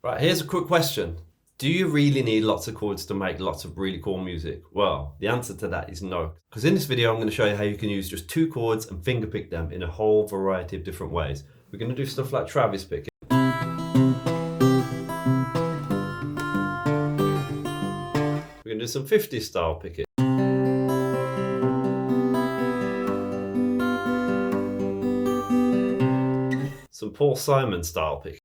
Right, here's a quick question. Do you really need lots of chords to make lots of really cool music? Well, the answer to that is no. Because in this video, I'm going to show you how you can use just 2 chords and fingerpick them in a whole variety of different ways. We're going to do stuff like Travis picking. We're going to do some 50s style picking. Some Paul Simon style picking.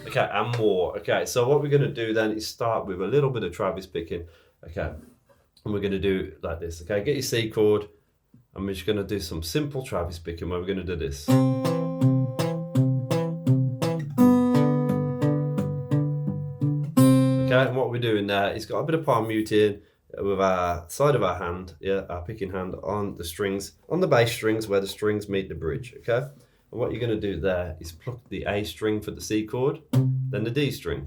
Okay, and more. Okay, so what we're going to do then is start with a little bit of Travis picking. Okay, and we're going to do like this. Okay, get your C chord, and we're just going to do some simple Travis picking where we're going to do this. Okay, and what we're doing there is got a bit of palm muting with our side of our hand, our picking hand on the strings, on the bass strings where the strings meet the bridge. Okay. And what you're going to do there is pluck the A string for the C chord, then the D string.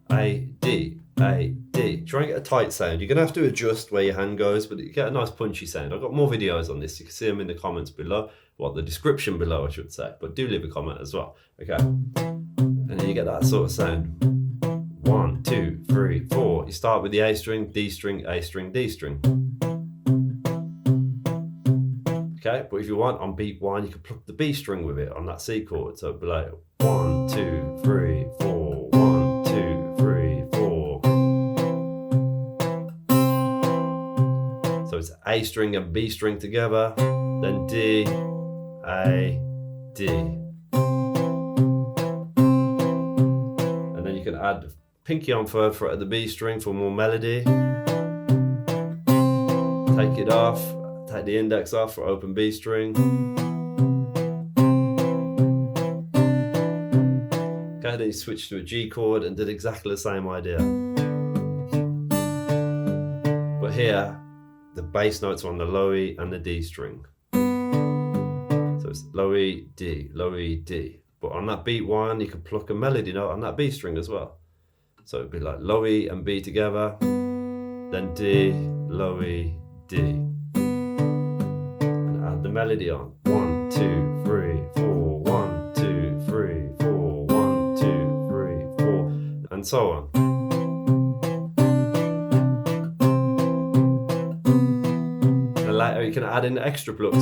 A, D, A, D. Try and get a tight sound. You're going to have to adjust where your hand goes, but you get a nice punchy sound. I've got more videos on this. You can see them in the comments below, the description below, I should say. But do leave a comment as well. Okay. And then you get that sort of sound. 1, 2, 3, 4. You start with the A string, D string, A string, D string. Okay, but if you want on beat 1, you can pluck the B string with it on that C chord. So it'd be like 1, 2, 3, 4, 1, 2, 3, 4. So it's A string and B string together, then D, A, D. And then you can add pinky on third fret of the B string for more melody. Take it off. Take the index off for open B string. Okay, then you switch to a G chord and did exactly the same idea. But here, the bass notes are on the low E and the D string. So it's low E, D, low E, D. But on that beat 1, you can pluck a melody note on that B string as well. So it'd be like low E and B together, then D, low E, D. The melody on 1, 2, 3, 4, 1, 2, 3, 4, 1, 2, 3, 4, and so on. And later you can add in extra plucks.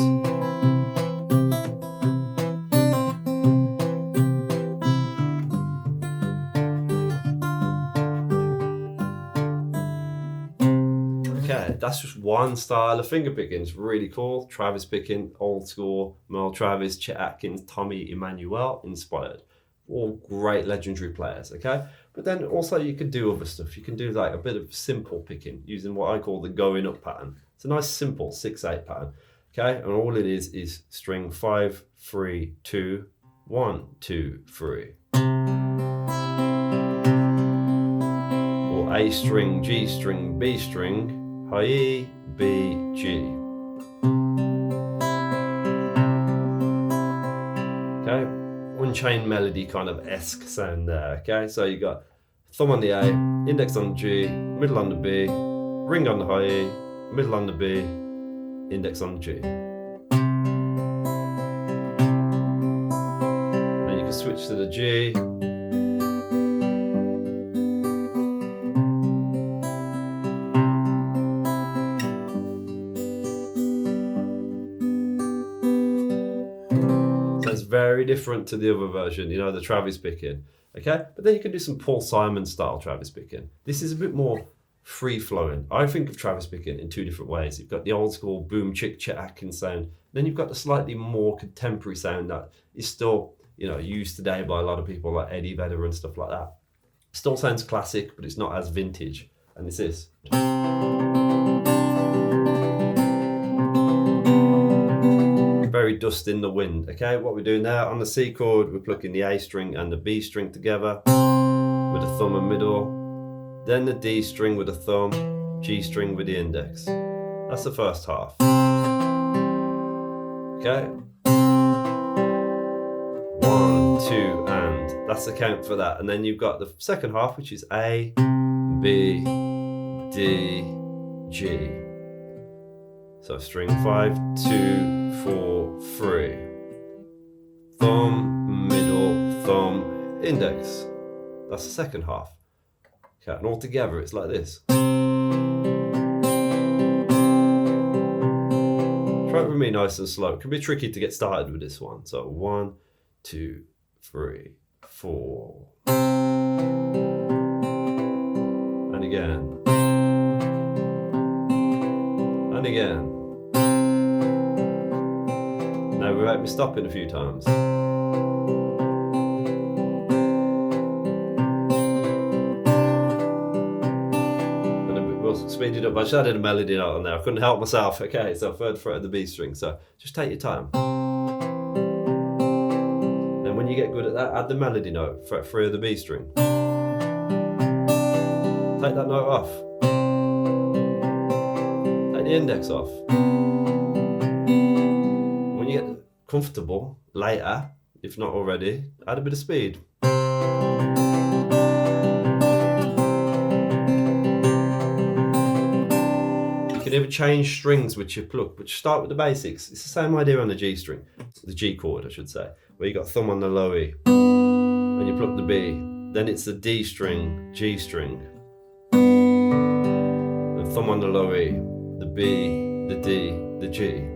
Okay, that's just one style of finger picking. It's really cool. Travis picking, old school, Merle Travis, Chet Atkins, Tommy Emmanuel inspired. All great legendary players, okay? But then also you can do other stuff. You can do like a bit of simple picking using what I call the going up pattern. It's a nice simple 6/8 pattern, okay? And all it is string 5, 3, 2, 1, 2, 3. Or A string, G string, B string, high E, B, G. Okay, unchained melody kind of esque sound there. Okay, so you got thumb on the A, index on G, middle on the B, ring on the high E, middle on the B, index on G. Then you can switch to the G. Very different to the other version, you know, the Travis picking. Okay, but then you can do some Paul Simon style Travis picking. This is a bit more free flowing. I think of Travis picking in 2 different ways. You've got the old school boom chick Chet Atkins sound, then you've got the slightly more contemporary sound that is still, you know, used today by a lot of people like Eddie Vedder and stuff like that. Still sounds classic, but it's not as vintage. And it's this. Very dust in the wind. Okay, what we're doing now on the C chord, we're plucking the A string and the B string together with the thumb and middle, then the D string with the thumb, G string with the index. That's the first half. Okay, 1, 2, and that's the count for that. And then you've got the second half, which is A, B, D, G. So string 5, 2, 4, 3. thumb, middle, thumb, index. That's the second half. Okay, and all together it's like this. Try it with me nice and slow. It can be tricky to get started with this one. So 1, 2, 3, 4. And again. And again. Now without me stopping a few times. Speed it up. I just added a melody note on there. I couldn't help myself. Okay, so 3rd fret of the B string. So just take your time. And when you get good at that, add the melody note, fret 3 of the B string. Take that note off. Take the index off. When you get comfortable later, if not already, add a bit of speed. You can even change strings with your pluck, but start with the basics. It's the same idea on the G string, the G chord I should say, where you got thumb on the low E, and you pluck the B, then it's the D string, G string, the thumb on the low E, the B, the D, the G.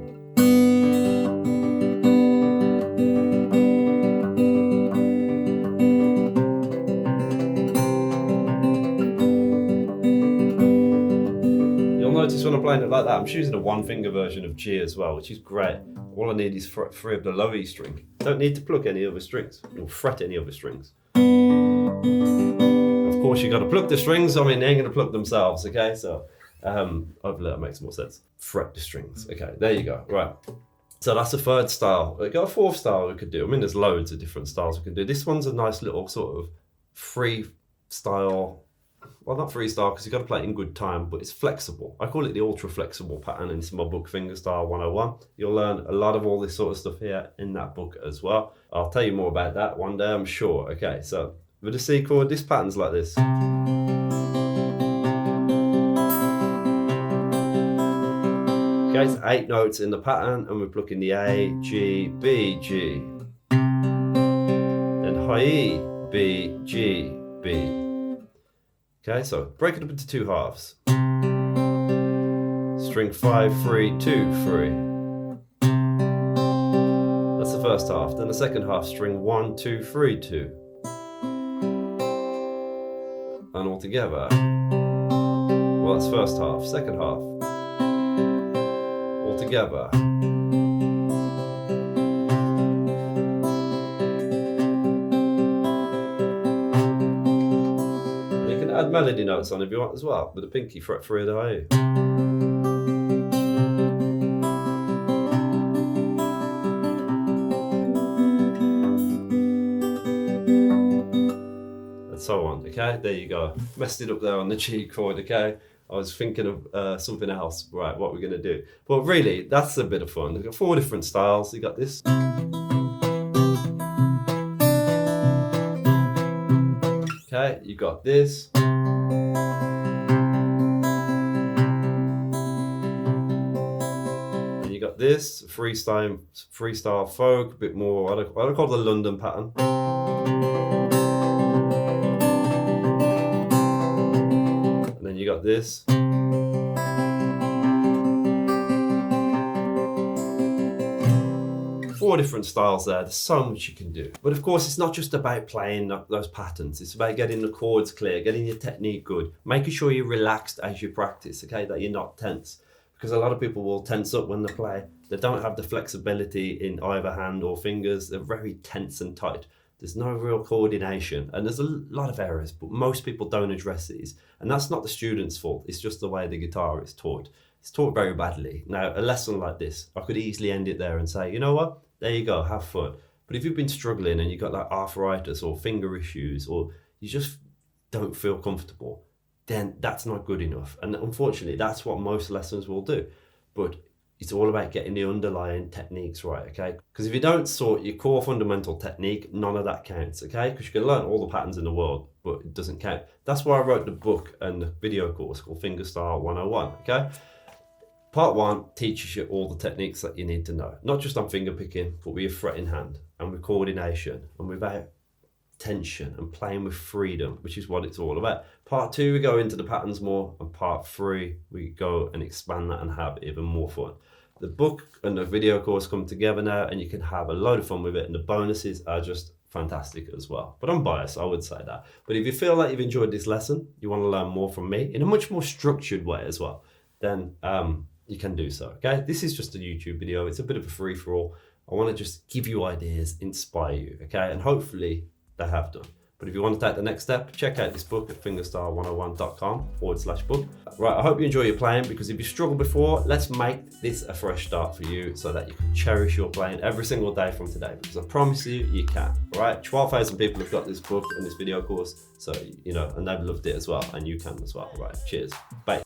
Notice when I'm playing it like that, I'm choosing a 1-finger version of G as well, which is great. All I need is fret 3 of the low E string. Don't need to pluck any other strings or fret any other strings. Of course, you got to pluck the strings. I mean, they ain't going to pluck themselves, okay? So hopefully that makes more sense. Fret the strings. Okay, there you go. Right. So that's the 3rd style. We've got a 4th style we could do. I mean, there's loads of different styles we can do. This one's a nice little sort of freestyle. Well, not freestyle because you've got to play it in good time, but it's flexible. I call it the ultra flexible pattern, and it's in my book Fingerstyle 101. You'll learn a lot of all this sort of stuff here in that book as well. I'll tell you more about that one day, I'm sure. Okay, so with the C chord, this pattern's like this. Okay, it's 8 notes in the pattern, and we're plucking the A, G, B, G. Then high E, B, G, B. Okay, so break it up into 2 halves. String 5, 3, 2, 3. That's the first half. Then the second half, string 1, 2, 3, 2. And all together. Well, that's first half. Second half. All together. Add melody notes on if you want as well, with a pinky fret 3 of the high E. And so on, okay? There you go. Messed it up there on the G chord, okay? I was thinking of something else, right, what we're going to do. But really, that's a bit of fun. We've got 4 different styles. You got this. Okay, you got this. And you got this freestyle folk, a bit more what I call the London pattern. And then you got this. 4 different styles there. There's so much you can do. But of course, it's not just about playing those patterns. It's about getting the chords clear, getting your technique good, making sure you're relaxed as you practice, okay, that you're not tense. Because a lot of people will tense up when they play. They don't have the flexibility in either hand or fingers. They're very tense and tight. There's no real coordination, and there's a lot of errors, but most people don't address these. And that's not the student's fault. It's just the way the guitar is taught. It's taught very badly. Now, a lesson like this, I could easily end it there and say, you know what? There you go, have fun. But if you've been struggling and you've got like arthritis or finger issues, or you just don't feel comfortable, then that's not good enough. And unfortunately, that's what most lessons will do. But it's all about getting the underlying techniques right, okay? Because if you don't sort your core fundamental technique, none of that counts, okay? Because you can learn all the patterns in the world, but it doesn't count. That's why I wrote the book and the video course called Fingerstyle 101, okay? Part 1 teaches you all the techniques that you need to know, not just on finger picking, but with your fretting hand and with coordination and without tension and playing with freedom, which is what it's all about. Part 2, we go into the patterns more, and part 3, we go and expand that and have even more fun. The book and the video course come together now, and you can have a load of fun with it, and the bonuses are just fantastic as well. But I'm biased, I would say that. But if you feel like you've enjoyed this lesson, you want to learn more from me in a much more structured way as well, then you can do so, okay? This is just a YouTube video. It's a bit of a free-for-all. I want to just give you ideas, inspire you, okay? And hopefully they have done. But if you want to take the next step, check out this book at fingerstyle101.com/book. Right, I hope you enjoy your playing, because if you struggled before, let's make this a fresh start for you so that you can cherish your playing every single day from today, because I promise you, you can. All right, 12,000 people have got this book and this video course, so, you know, and they've loved it as well, and you can as well. All right, cheers, bye.